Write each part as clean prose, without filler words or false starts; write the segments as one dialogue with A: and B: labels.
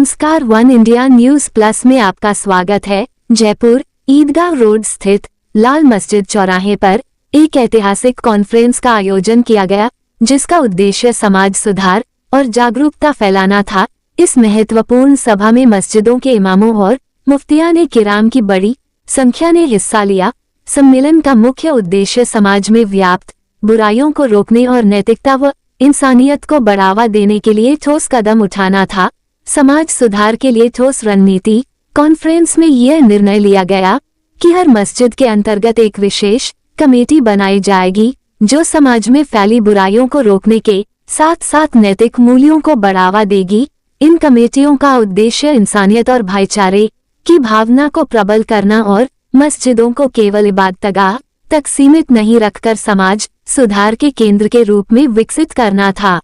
A: नमस्कार, one India news plus में आपका स्वागत है। जयपुर ईदगाह रोड स्थित लाल मस्जिद चौराहे पर एक ऐतिहासिक कॉन्फ्रेंस का आयोजन किया गया, जिसका उद्देश्य समाज सुधार और जागरूकता फैलाना था। इस महत्वपूर्ण सभा में मस्जिदों के इमामों और मुफ्तियाने किराम की बड़ी संख्या ने हिस्सा लिया। सम्मेलन का मुख्य उद्देश्य समाज में व्याप्त बुराइयों को रोकने और नैतिकता व इंसानियत को बढ़ावा देने के लिए ठोस कदम उठाना था। समाज सुधार के लिए ठोस रणनीति कॉन्फ्रेंस में यह निर्णय लिया गया कि हर मस्जिद के अंतर्गत एक विशेष कमेटी बनाई जाएगी, जो समाज में फैली बुराइयों को रोकने के साथ साथ नैतिक मूल्यों को बढ़ावा देगी। इन कमेटियों का उद्देश्य इंसानियत और भाईचारे की भावना को प्रबल करना और मस्जिदों को केवल इबादतगाह तक सीमित नहीं रखकर समाज सुधार के केंद्र के रूप में विकसित करना था।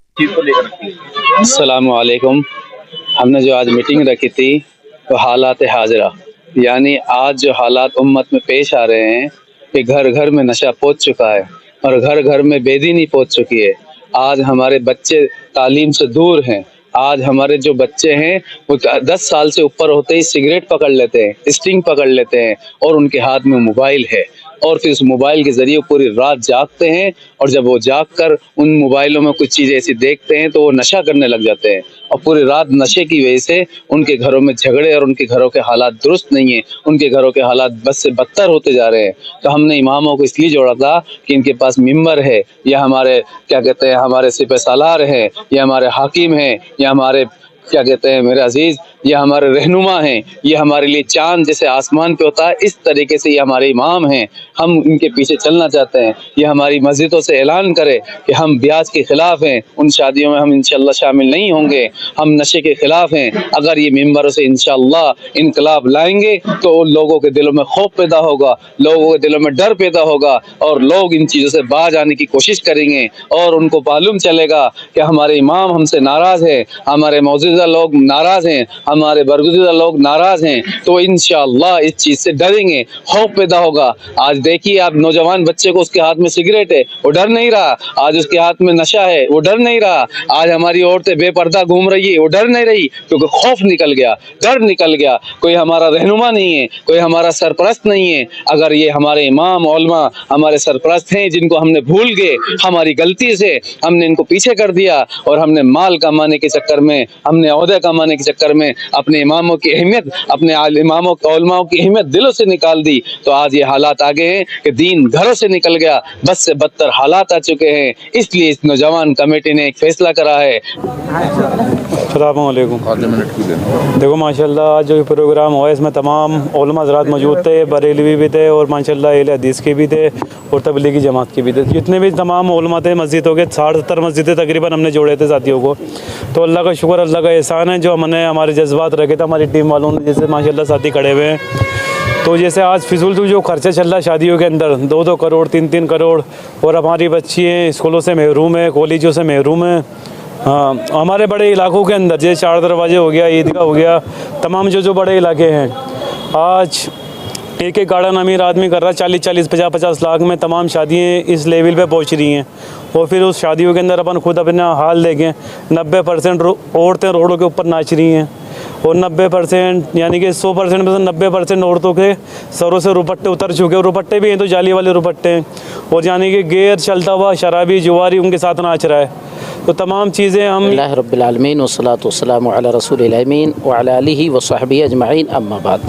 B: अस्सलाम वालेकुम। हमने जो आज मीटिंग रखी थी तो हालात हाजिरा, यानी आज जो हालात उम्मत में पेश आ रहे हैं कि घर घर में नशा पहुंच चुका है और घर घर में बेदीनी पहुंच चुकी है। आज हमारे बच्चे तालीम से दूर हैं। आज हमारे जो बच्चे हैं वो 10 साल से ऊपर होते ही सिगरेट पकड़ लेते हैं, स्टिंग पकड़ लेते हैं और उनके हाथ में मोबाइल है और फिर उस मोबाइल के जरिए पूरी रात जागते हैं और जब वो जाग कर उन मोबाइलों में कुछ चीज़ें ऐसी देखते हैं तो वो नशा करने लग जाते हैं और पूरी रात नशे की वजह से उनके घरों में झगड़े और उनके घरों के हालात दुरुस्त नहीं है, उनके घरों के हालात बस से बदतर होते जा रहे हैं। तो हमने इमामों को इसलिए जोड़ा था कि इनके पास मिंबर है, या हमारे क्या कहते हैं हमारे सिपह सालार हैं, या हमारे हाकिम हैं, या हमारे क्या कहते हैं मेरे अजीज, ये हमारे रहनुमा हैं, ये हमारे लिए चांद जैसे आसमान पे होता है, इस तरीके से ये हमारे इमाम हैं। हम इनके पीछे चलना चाहते हैं। ये हमारी मस्जिदों से ऐलान करे कि हम ब्याज के खिलाफ हैं, उन शादियों में हम इंशाल्लाह शामिल नहीं होंगे। हम नशे के खिलाफ हैं। अगर ये मिंबरों से इंशाल्लाह इनकलाब लाएंगे तो उन लोगों के दिलों में खौफ पैदा होगा, लोगों के दिलों में डर पैदा होगा और लोग इन चीज़ों से बाज आने की कोशिश करेंगे और उनको मालूम चलेगा कि हमारे इमाम हमसे नाराज़ है, हमारे मौजूदा लोग नाराज़ हैं, हमारे बरगुज़िदा लोग नाराज़ हैं। तो इंशाअल्लाह इस चीज़ से डरेंगे, खौफ पैदा होगा। आज देखिए आप नौजवान बच्चे को उसके हाथ में सिगरेट है, वो डर नहीं रहा। आज उसके हाथ में नशा है, वो डर नहीं रहा। आज हमारी औरतें बेपर्दा घूम रही है, वो डर नहीं रही, क्योंकि खौफ निकल गया, डर निकल गया। कोई हमारा रहनुमा नहीं है, कोई हमारा सरपरस्त नहीं है। अगर ये हमारे इमाम उलमा हमारे सरपरस्त हैं, जिनको हमने भूल गए, हमारी गलती से हमने इनको पीछे कर दिया और हमने माल कमाने के चक्कर में, हमने ओहदे कमाने के चक्कर में अपने इमामों की अहमियत, अपने इमामों उलमाओं की अहमियत दिलों से निकाल दी। तो आज ये हालात आ गए हैं कि दीन घरों से निकल गया, बस से बदतर हालात आ चुके हैं। इसलिए इस नौजवान कमेटी ने एक फैसला करा है।
C: देखो माशाल्लाह आज जो प्रोग्राम हुआ इसमें तमाम उलमा हज़रात मौजूद थे, बरेलवी भी थे और माशाल्लाह अहले हदीस के भी थे और तबलीगी जमात के भी थे। जितने भी तमाम उलमा थे मस्जिदों के 60-70 मस्जिदें तकरीबन हमने जोड़े थे साथियों को। तो अल्लाह का शुक्र, अल्लाह का एहसान है जो हमने हमारे जज्बात रखे थे हमारी टीम वालों ने, जैसे माशाल्लाह साथी खड़े हुए हैं। तो जैसे आज फिजूल जो खर्चा चल रहा है शादियों के अंदर 2-2 करोड़ 3-3 करोड़, और हमारी बच्ची हैं स्कूलों से महरूम है, कॉलेजों से महरूम है। हाँ, हमारे बड़े इलाकों के अंदर जैसे 4 दरवाजे हो गया, ईदगाह हो गया, तमाम जो बड़े इलाके हैं, आज एक गार्डन अमीर आदमी कर रहा है 40-40 50-50 लाख में। तमाम शादियाँ इस लेवल पे पहुंच रही हैं और फिर उस शादियों के अंदर अपन खुद अपना हाल देखें, 90% औरतें रोडों के ऊपर नाच रही हैं और 90% यानी कि 100% में से 90% औरतों के सरों से रुपट्टे उतर चुके हैं। रुपट्टे भी हैं तो जाली वाले रुपट्टे हैं, और यानी कि गैर चलता हुआ शराबी जुआरी उनके साथ नाच रहा है। तो तमाम चीज़ें हम
D: अल्लाह रब्बिल आलमीन वस्सलातु वस्सलामु अला रसूलिल अमीन व अला आलिहि व सहबिहि अजमईन, अम्मा बाद।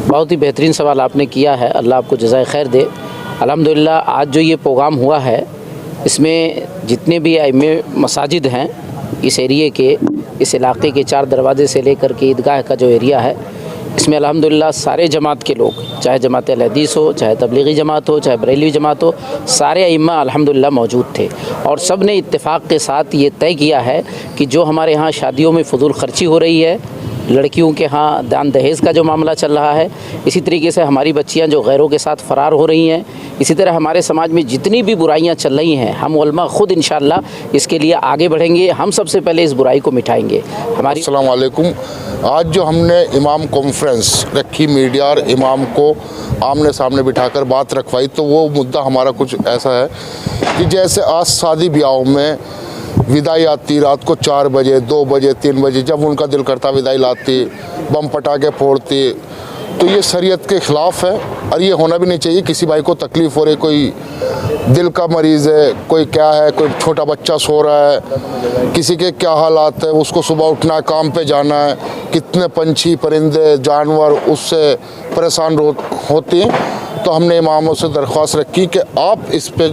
D: बहुत ही बेहतरीन सवाल आपने किया है, अल्लाह आपको जज़ाए खैर दे। अल्हम्दुलिल्लाह आज जो ये प्रोग्राम हुआ है इसमें जितने भी आइम्मे मसाजिद हैं इस एरिए के, इस इलाके के 4 दरवाजे से लेकर के ईदगाह का जो एरिया है, इसमें अल्हम्दुलिल्लाह सारे जमात के लोग, चाहे जमात अहले हदीस हो, चाहे तबलीगी जमात हो, चाहे बरेलवी जमात हो, सारे अइम्मा अल्हम्दुलिल्लाह मौजूद थे और सब ने इत्तेफाक के साथ ये तय किया है कि जो हमारे यहाँ शादियों में फजूल खर्ची हो रही है, लड़कियों के यहाँ दान दहेज का जो मामला चल रहा है, इसी तरीके से हमारी बच्चियाँ जो गैरों के साथ फ़रार हो रही हैं, इसी तरह हमारे समाज में जितनी भी बुराइयाँ चल रही हैं, हम उलमा ख़ुद इंशाअल्लाह इसके लिए आगे बढ़ेंगे। हम सबसे पहले इस बुराई को मिटाएंगे। हमारी
E: अस्सलाम वालेकुम। आज जो हमने इमाम कॉन्फ्रेंस रखी, मीडिया और इमाम को आमने सामने बिठाकर बात रखवाई, तो वो मुद्दा हमारा कुछ ऐसा है कि जैसे आज शादी ब्याहों में विदाई आती रात को 4 बजे, 2 बजे, 3 बजे, जब उनका दिल करता विदाई लाती, बम पटाखे फोड़ती। तो ये शरीयत के ख़िलाफ़ है और ये होना भी नहीं चाहिए। किसी भाई को तकलीफ़ हो रही, कोई दिल का मरीज़ है, कोई क्या है, कोई छोटा बच्चा सो रहा है, किसी के क्या हालात है, उसको सुबह उठना है, काम पे जाना है, कितने पंछी परिंदे जानवर उससे परेशान होते हैं। तो हमने इमामों से दरख्वास्त रखी कि आप इस पे